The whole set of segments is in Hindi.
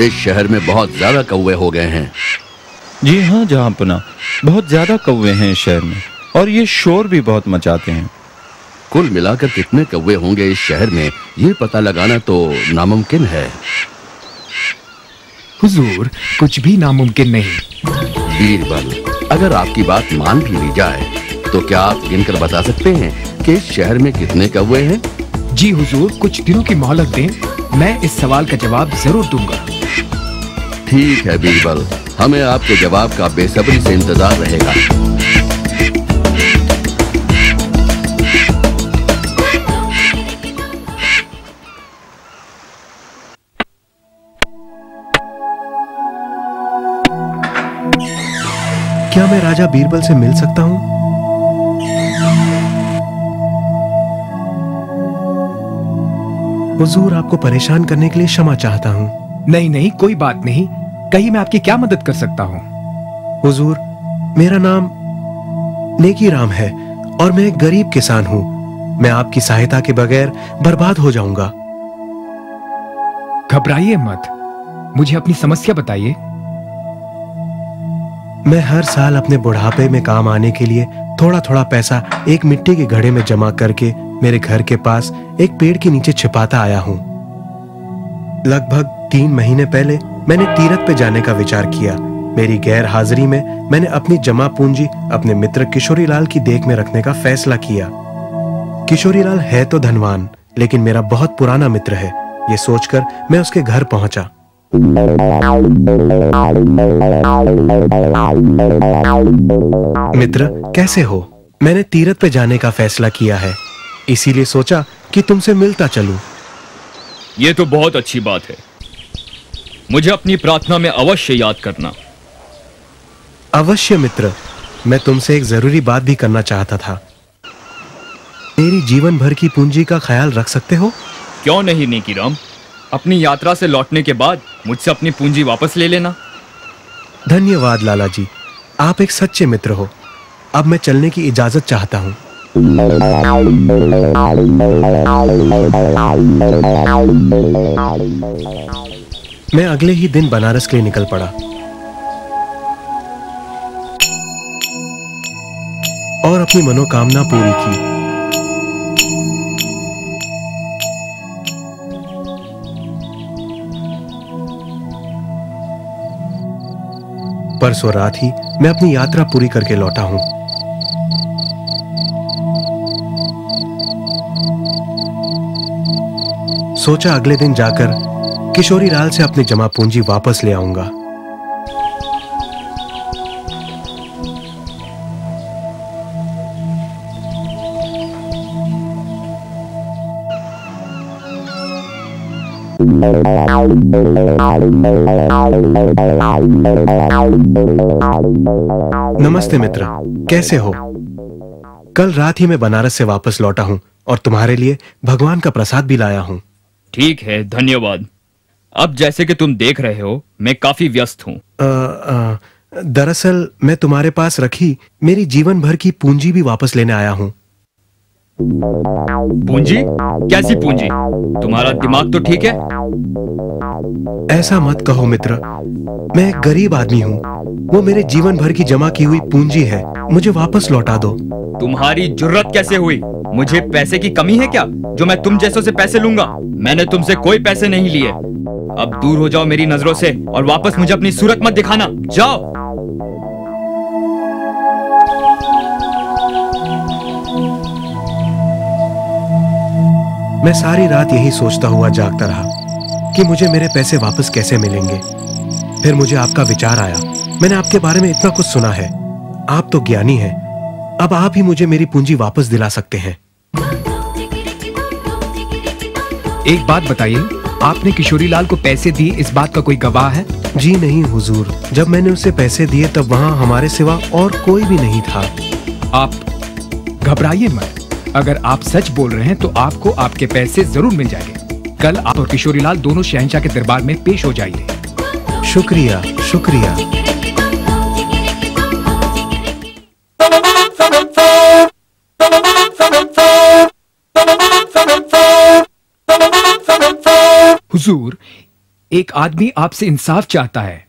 इस शहर में बहुत ज्यादा कौवे हो गए हैं। जी हाँ जहाँपना, बहुत ज्यादा कौवे हैं इस शहर में और ये शोर भी बहुत मचाते हैं। कुल मिलाकर कितने कौवे होंगे इस शहर में, ये पता लगाना तो नामुमकिन है। हुजूर, कुछ भी नामुमकिन नहीं। बीरबल, अगर आपकी बात मान भी ली जाए तो क्या आप गिनकर बता सकते हैं कि इस शहर में कितने कौवे हैं? जी हुजूर, कुछ दिनों की मोहलत दें, मैं इस सवाल का जवाब जरूर दूंगा। ठीक है बीरबल, हमें आपके जवाब का बेसब्री से इंतजार रहेगा। क्या मैं राजा बीरबल से मिल सकता हूं? हुजूर, आपको परेशान करने के लिए क्षमा चाहता हूं। नहीं नहीं, कोई बात नहीं। कहिए, मैं आपकी क्या मदद कर सकता हूं? हुजूर, मेरा नाम नेकी राम है और मैं एक गरीब किसान हूं। मैं आपकी सहायता के बगैर बर्बाद हो जाऊंगा। घबराइए मत, मुझे अपनी समस्या बताइए। मैं हर साल अपने बुढ़ापे में काम आने के लिए थोड़ा थोड़ा पैसा एक मिट्टी के घड़े में जमा करके मेरे घर के पास एक पेड़ के नीचे छिपाता आया हूं। लगभग 3 महीने पहले मैंने तीरथ पे जाने का विचार किया। मेरी गैर हाजिरी में मैंने अपनी जमा पूंजी अपने मित्र किशोरीलाल की देख में रखने का फैसला किया। किशोरीलाल है तो धनवान, लेकिन मेरा बहुत पुराना मित्र है। ये सोचकर मैं उसके घर पहुंचा। मित्र, कैसे हो? मैंने तीरथ पे जाने का फैसला किया है, इसीलिए सोचा कि तुमसे मिलता चलूं। ये तो बहुत अच्छी बात है। मुझे अपनी प्रार्थना में अवश्य याद करना। अवश्य मित्र, मैं तुमसे एक जरूरी बात भी करना चाहता था। मेरी जीवन भर की पूंजी का ख्याल रख सकते हो? क्यों नहीं नेकी राम, अपनी यात्रा से लौटने के बाद मुझसे अपनी पूंजी वापस ले लेना। धन्यवाद लाला जी, आप एक सच्चे मित्र हो। अब मैं चलने की इजाजत चाहता हूँ। मैं अगले ही दिन बनारस के लिए निकल पड़ा और अपनी मनोकामना पूरी की। परसों रात ही मैं अपनी यात्रा पूरी करके लौटा हूं। सोचा अगले दिन जाकर किशोरीलाल से अपनी जमा पूंजी वापस ले आऊंगा। नमस्ते मित्र, कैसे हो? कल रात ही मैं बनारस से वापस लौटा हूं और तुम्हारे लिए भगवान का प्रसाद भी लाया हूं। ठीक है, धन्यवाद। अब जैसे कि तुम देख रहे हो, मैं काफी व्यस्त हूँ। दरअसल मैं तुम्हारे पास रखी मेरी जीवन भर की पूंजी भी वापस लेने आया हूँ। पूंजी? कैसी पूंजी? तुम्हारा दिमाग तो ठीक है? ऐसा मत कहो मित्र, मैं एक गरीब आदमी हूँ। वो मेरे जीवन भर की जमा की हुई पूंजी है, मुझे वापस लौटा दो। तुम्हारी जुर्रत कैसे हुई? मुझे पैसे की कमी है क्या जो मैं तुम जैसों से पैसे लूंगा? मैंने तुमसे कोई पैसे नहीं लिए। अब दूर हो जाओ मेरी नजरों से और वापस मुझे अपनी सूरत मत दिखाना। जाओ। मैं सारी रात यही सोचता हुआ जागता रहा कि मुझे मेरे पैसे वापस कैसे मिलेंगे। फिर मुझे आपका विचार आया। मैंने आपके बारे में इतना कुछ सुना है, आप तो ज्ञानी हैं। अब आप ही मुझे मेरी पूंजी वापस दिला सकते हैं। एक बात बताइए, आपने किशोरीलाल को पैसे दिए, इस बात का कोई गवाह है? जी नहीं हुजूर, जब मैंने उसे पैसे दिए तब वहाँ हमारे सिवा और कोई भी नहीं था। आप घबराइए मत। अगर आप सच बोल रहे हैं तो आपको आपके पैसे जरूर मिल जाएंगे। कल आप और किशोरीलाल दोनों शहंशाह के दरबार में पेश हो जाइए। शुक्रिया, शुक्रिया। हुजूर, एक आदमी आपसे इंसाफ चाहता है।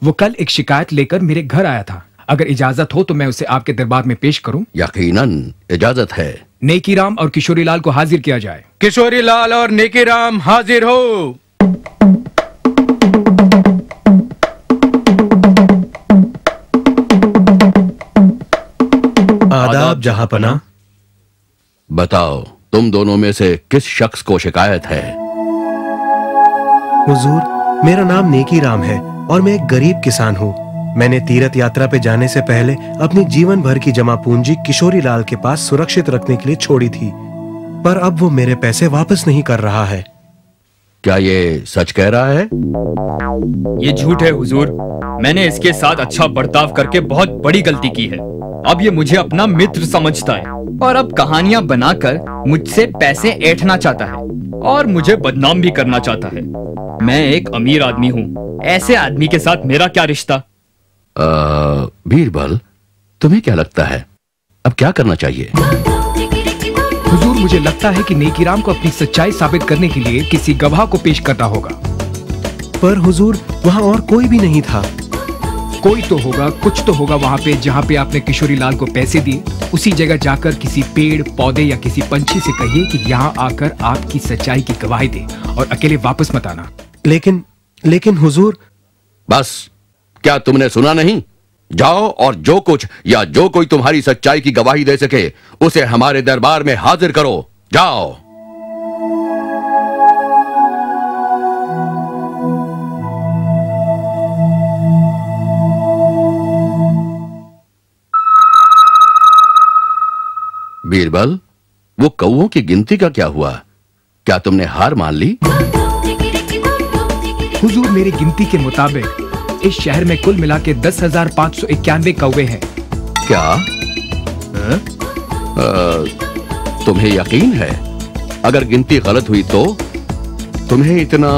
वो कल एक शिकायत लेकर मेरे घर आया था। अगर इजाजत हो तो मैं उसे आपके दरबार में पेश करूं? यकीनन इजाजत है। नेकीराम और किशोरीलाल को हाजिर किया जाए। किशोरीलाल और नेकीराम हाजिर हो। आदाब जहांपना। बताओ, तुम दोनों में से किस शख्स को शिकायत है? हुजूर, मेरा नाम नेकी राम है और मैं एक गरीब किसान हूँ। मैंने तीर्थ यात्रा पे जाने से पहले अपनी जीवन भर की जमा पूंजी किशोरीलाल के पास सुरक्षित रखने के लिए छोड़ी थी, पर अब वो मेरे पैसे वापस नहीं कर रहा है। क्या ये सच कह रहा है? ये झूठ है हुजूर। मैंने इसके साथ अच्छा बर्ताव करके बहुत बड़ी गलती की है। अब ये मुझे अपना मित्र समझता है और अब कहानियां बनाकर मुझसे पैसे ऐंठना चाहता है और मुझे बदनाम भी करना चाहता है। मैं एक अमीर आदमी हूँ, ऐसे आदमी के साथ मेरा क्या रिश्ता? बीरबल, तुम्हें क्या लगता है अब क्या करना चाहिए? हुजूर, मुझे लगता है कि नेकीराम को अपनी सच्चाई साबित करने के लिए किसी गवाह को पेश करना होगा। पर हुजूर, वहाँ और कोई भी नहीं था। कोई तो होगा, कुछ तो होगा वहाँ पे जहाँ पे आपने किशोरीलाल को पैसे दिए। उसी जगह जाकर किसी पेड़ पौधे या किसी पंछी से कहिए कि यहाँ आकर आपकी सच्चाई की गवाही दे और अकेले वापस मत आना। लेकिन हुजूर। बस, क्या तुमने सुना नहीं? जाओ और जो कुछ या जो कोई तुम्हारी सच्चाई की गवाही दे सके उसे हमारे दरबार में हाजिर करो। जाओ। बीरबल, वो कौओं की गिनती का क्या हुआ? क्या तुमने हार मान ली? हुजूर, मेरी गिनती के मुताबिक इस शहर में कुल मिला के 10,591 कौवे हैं। क्या? तुम्हें यकीन है? अगर गिनती गलत हुई तो तुम्हें इतना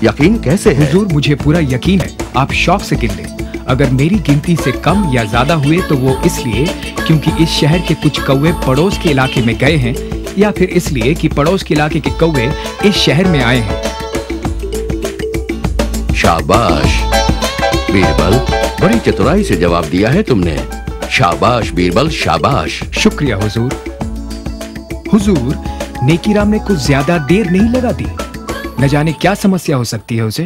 यकीन कैसे है? हुजूर, मुझे पूरा यकीन है। आप शौक से गिन लें। अगर मेरी गिनती से कम या ज्यादा हुए तो वो इसलिए क्योंकि इस शहर के कुछ कौवे पड़ोस के इलाके में गए हैं या फिर इसलिए कि पड़ोस के इलाके के कौवे इस शहर में आए हैं। शाबाश बीरबल, बड़ी चतुराई से जवाब दिया है तुमने। शाबाश बीरबल, शाबाश। शुक्रिया हुजूर। हुजूर, नेकीराम ने कुछ ज्यादा देर नहीं लगा दी। न जाने क्या समस्या हो सकती है उसे।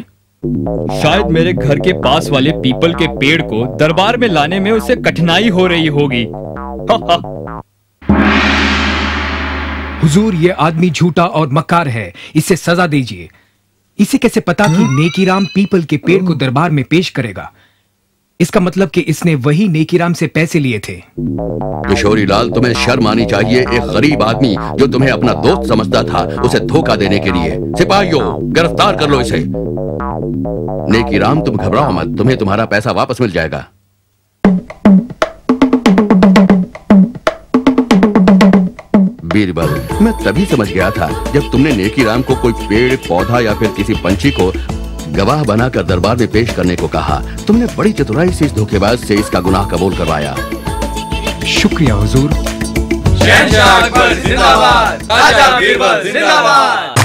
शायद मेरे घर के पास वाले पीपल के पेड़ को दरबार में लाने में उसे कठिनाई हो रही होगी। हुजूर, ये आदमी झूठा और मक्कार है। इसे सजा दीजिए। इसे कैसे पता कि नेकीराम पीपल के पेड़ को दरबार में पेश करेगा? इसका मतलब कि इसने वही नेकीराम से पैसे लिए थे। किशोरीलाल, तुम्हें शर्म आनी चाहिए। एक गरीब आदमी जो तुम्हें अपना दोस्त समझता था उसे धोखा देने के लिए। सिपाहियों, गिरफ्तार कर लो इसे। नेकीराम, तुम घबराओ मत, तुम्हें तुम्हारा पैसा वापस मिल जाएगा। बीरबल, मैं तभी समझ गया था जब तुमने नेकीराम को कोई पेड़ पौधा या फिर किसी पंछी को गवाह बनाकर दरबार में पेश करने को कहा। तुमने बड़ी चतुराई से इस धोखेबाज से इसका गुनाह कबूल करवाया। शुक्रिया हुजूर। शहंशाह अकबर जिंदाबाद, राजा बीरबल जिंदाबाद।